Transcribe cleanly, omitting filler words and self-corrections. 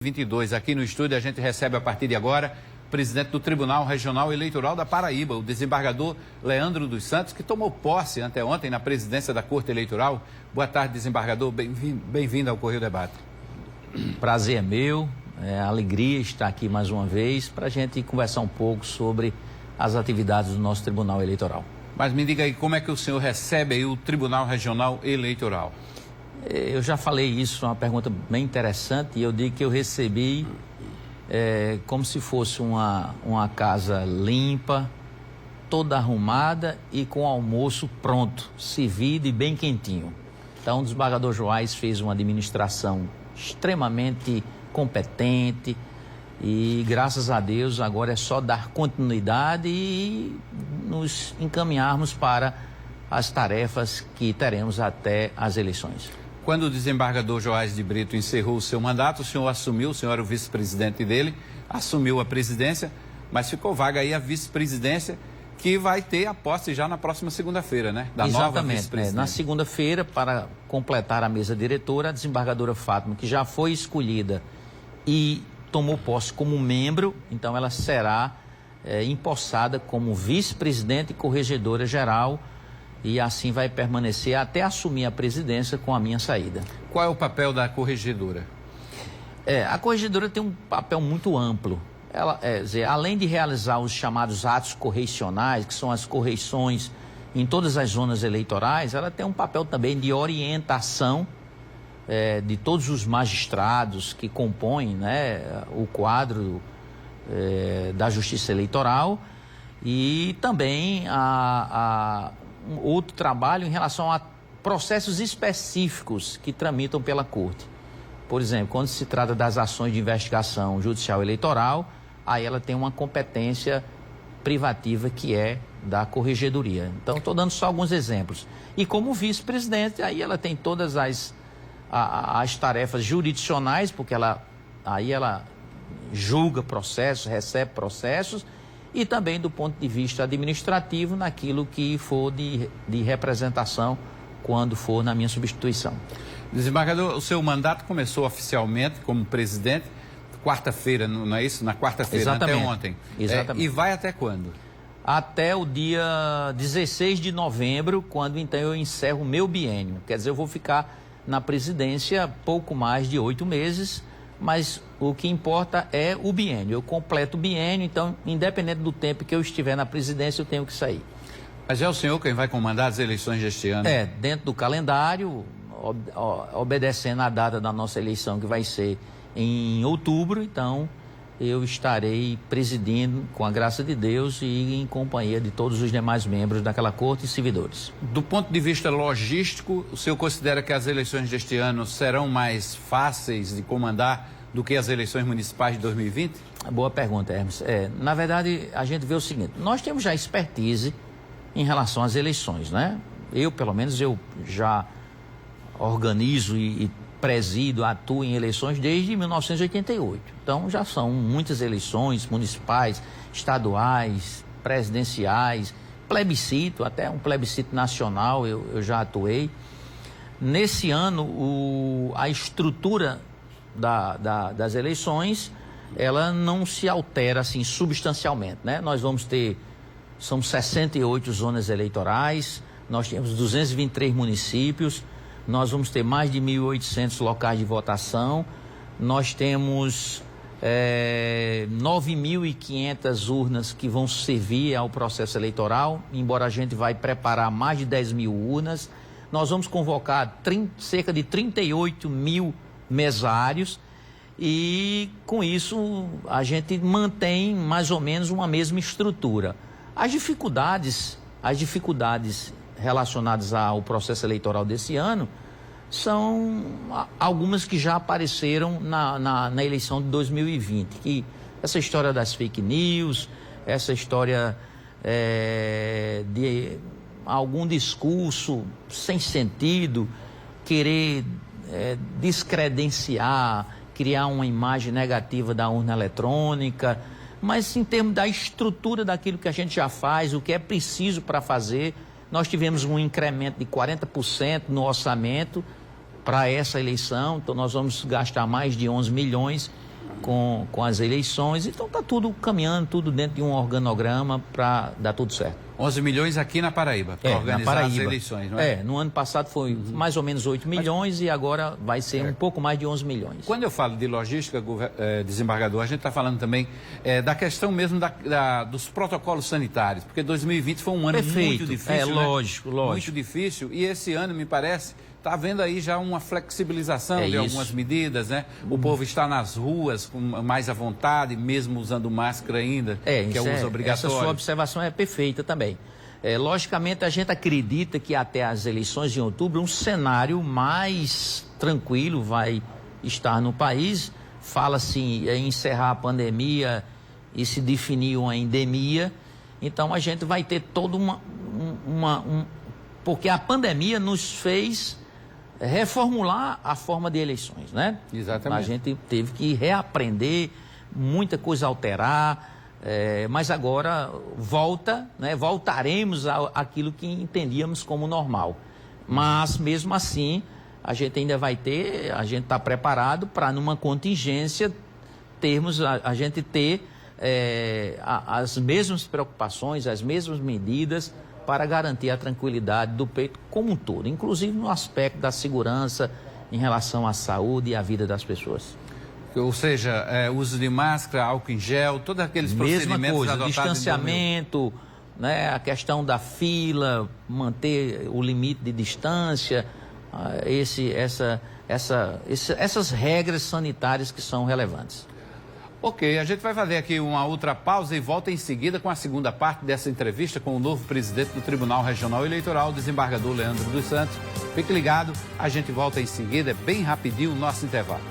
22. Aqui no estúdio a gente recebe a partir de agora o presidente do Tribunal Regional Eleitoral da Paraíba, o desembargador Leandro dos Santos, que tomou posse anteontem na presidência da Corte Eleitoral. Boa tarde, desembargador. Bem-vindo ao Correio Debate. Prazer é meu, alegria estar aqui mais uma vez para a gente conversar um pouco sobre as atividades do nosso Tribunal Eleitoral. Mas me diga aí, como é que o senhor recebe aí o Tribunal Regional Eleitoral? Eu já falei isso, é uma pergunta bem interessante, e eu digo que eu recebi como se fosse uma casa limpa, toda arrumada e com almoço pronto, servido e bem quentinho. Então o desembargador Joás fez uma administração extremamente competente e, graças a Deus, agora é só dar continuidade e nos encaminharmos para as tarefas que teremos até as eleições. Quando o desembargador Joás de Brito encerrou o seu mandato, o senhor assumiu, o senhor era o vice-presidente dele, assumiu a presidência, mas ficou vaga aí a vice-presidência, que vai ter a posse já na próxima segunda-feira, né? Da nova vice-presidente. Na segunda-feira, para completar a mesa diretora, a desembargadora Fátima, que já foi escolhida e tomou posse como membro, então ela será empossada como vice-presidente e corregedora geral, e assim vai permanecer até assumir a presidência com a minha saída. Qual é o papel da corregedora? A corregedora tem um papel muito amplo. Ela, além de realizar os chamados atos correicionais, que são as correições em todas as zonas eleitorais, ela tem um papel também de orientação de todos os magistrados que compõem, né, o quadro da Justiça Eleitoral, e também outro trabalho em relação a processos específicos que tramitam pela Corte. Por exemplo, quando se trata das ações de investigação judicial eleitoral, aí ela tem uma competência privativa que é da corregedoria. Então, estou dando só alguns exemplos. E como vice-presidente, aí ela tem todas as tarefas jurisdicionais, porque ela julga processos, recebe processos, e também do ponto de vista administrativo, naquilo que for de representação, quando for na minha substituição. Desembargador, o seu mandato começou oficialmente como presidente quarta-feira, não é isso? Na quarta-feira, até ontem. Exatamente. E vai até quando? Até o dia 16 de novembro, quando então eu encerro o meu biênio. Quer dizer, eu vou ficar na presidência pouco mais de 8 meses, mas o que importa é o biênio. Eu completo o biênio, então, independente do tempo que eu estiver na presidência, eu tenho que sair. Mas é o senhor quem vai comandar as eleições deste ano? Dentro do calendário, obedecendo a data da nossa eleição, que vai ser em outubro, então eu estarei presidindo, com a graça de Deus, e em companhia de todos os demais membros daquela corte e servidores. Do ponto de vista logístico, o senhor considera que as eleições deste ano serão mais fáceis de comandar do que as eleições municipais de 2020? Boa pergunta, Hermes. Na verdade, a gente vê o seguinte: nós temos já expertise em relação às eleições, né? Pelo menos, eu já organizo e presido, atuo em eleições desde 1988. Então, já são muitas eleições municipais, estaduais, presidenciais, plebiscito, até um plebiscito nacional eu já atuei. Nesse ano, a estrutura das eleições, ela não se altera assim substancialmente, né? Nós vamos ter, são 68 zonas eleitorais, nós temos 223 municípios, nós vamos ter mais de 1.800 locais de votação, nós temos 9.500 urnas que vão servir ao processo eleitoral, embora a gente vai preparar mais de 10.000 urnas. Nós vamos convocar cerca de 38 mil mesários, e com isso a gente mantém mais ou menos uma mesma estrutura. As dificuldades relacionadas ao processo eleitoral desse ano são algumas que já apareceram na eleição de 2020, que essa história das fake news, essa história de algum discurso sem sentido, querer descredenciar, criar uma imagem negativa da urna eletrônica, mas em termos da estrutura daquilo que a gente já faz, o que é preciso para fazer. Nós tivemos um incremento de 40% no orçamento para essa eleição, então nós vamos gastar mais de 11 milhões com as eleições. Então está tudo caminhando, tudo dentro de um organograma para dar tudo certo. 11 milhões aqui na Paraíba, para organizar as eleições, não é? No ano passado foi mais ou menos 8 milhões e agora vai ser um pouco mais de 11 milhões. Quando eu falo de logística, desembargador, a gente está falando também da questão mesmo dos protocolos sanitários, porque 2020 foi um ano muito difícil, lógico. Muito difícil, e esse ano, me parece, está havendo aí já uma flexibilização de algumas medidas, né? O povo está nas ruas com mais à vontade, mesmo usando máscara ainda, que é o uso obrigatório. Essa sua observação é perfeita também. Logicamente, a gente acredita que até as eleições de outubro um cenário mais tranquilo vai estar no país. Fala-se em encerrar a pandemia e se definir uma endemia. Então, a gente vai ter toda porque a pandemia nos fez reformular a forma de eleições, né? Exatamente. A gente teve que reaprender, muita coisa alterar, mas agora voltaremos àquilo que entendíamos como normal. Mas, mesmo assim, a gente ainda vai ter, a gente está preparado para, numa contingência, a gente ter as mesmas preocupações, as mesmas medidas para garantir a tranquilidade do peito como um todo, inclusive no aspecto da segurança em relação à saúde e à vida das pessoas. Ou seja, uso de máscara, álcool em gel, todos aqueles procedimentos adotados. Distanciamento, né, a questão da fila, manter o limite de distância, essas regras sanitárias que são relevantes. Ok, a gente vai fazer aqui uma outra pausa e volta em seguida com a segunda parte dessa entrevista com o novo presidente do Tribunal Regional Eleitoral, o desembargador Leandro dos Santos. Fique ligado, a gente volta em seguida, é bem rapidinho o nosso intervalo.